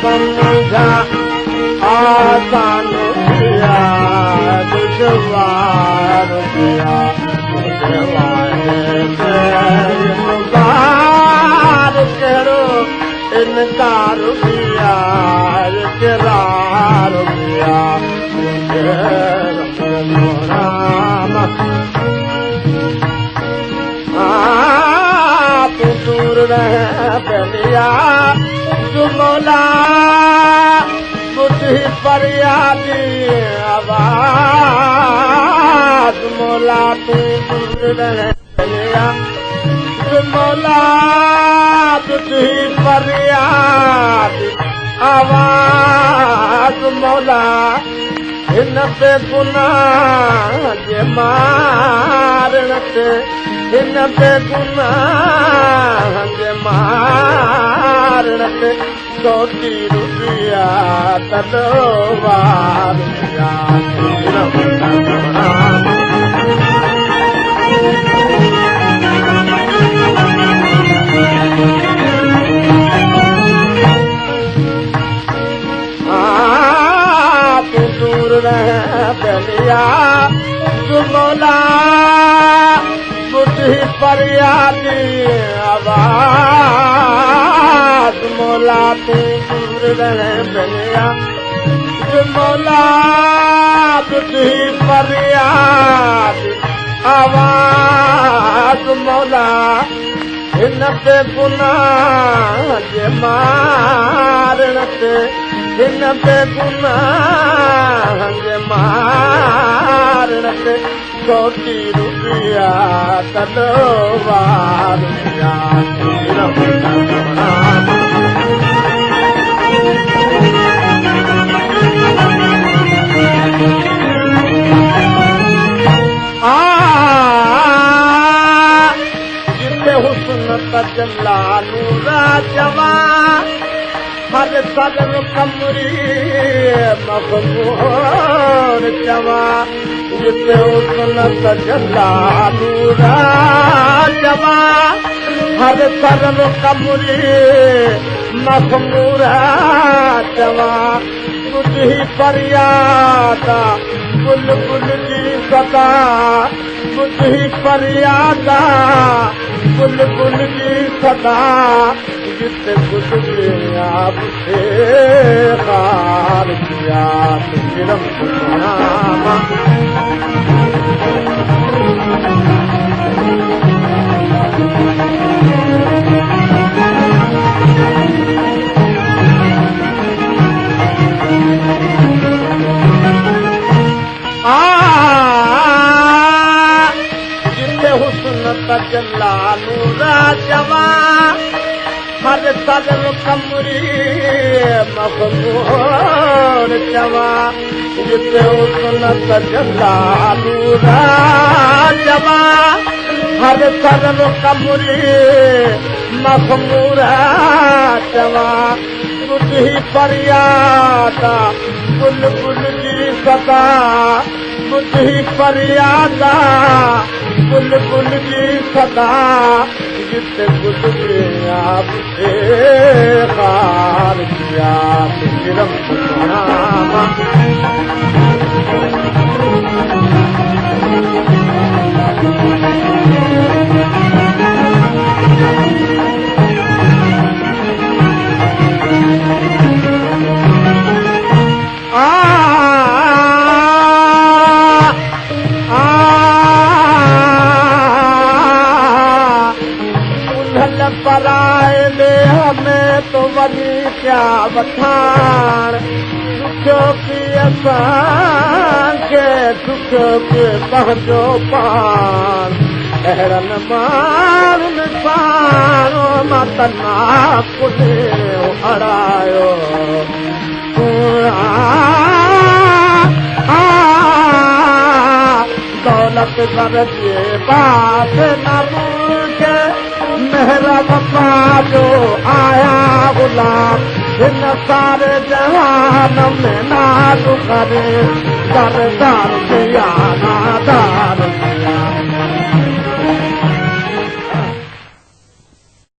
समझा आसान किया दुश्वार किया इनकार करो इनकार किया इकरार किया राम तू दूर रह बलिया तू मौला बुद्धि फरियादी आवाज मौला तू दूर रह बलिया तू मौला बुद्धि फरियादी आवाज मौला हिन पे गुनाह जे मारण ते हिन पे गुनाह जे मारण ते सोची रुपया तलवार बलिया तू मौला बुद्धि फरियादी आवाज मौला तू दूर रह बलिया तू मौला बुद्धि फरियादी आवाज मौला हिन पे गुनाह जे मारण ते हिन पे गुनाह जे मारण ते सोची रुपया तलवार जिते हुस्न तजल्लालू राजवा हर सदन कमरी मखमूर चवा जिते हुस्न तजल्लालू राजवा हर सदन कमरी मखमूर चवा बुद्धि फरियादा बुलबुल जी सदा बुद्धि फरियादा बुलबुल जी सदा जिते गुजरे आपसे खार किया तुझरम सुनामा जिते हुस्न तजल्लालू राजवा हर सदन कमरी मखमूर चवा जिते हुस्न तजल्लालू राजवा हर सदन कमरी मखमूर चवा बुद्धि फरियादा बुलबुल जी सदा बुद्धि फरियादा बुलबुल जी सदा जिते गुजरे आपसे खार किया तुझरम सुनामा पराए ले हमें तो वही क्या बठान दुखो की असान के दुखो के पहुँचो पान अहरन मारुन पानो मतना पुने अड़ायो दौलत कर जे बात न मुझे मेहरा वफा जो आया गुलाम हिन सारे जहान में नाज़ करे दरदार के याना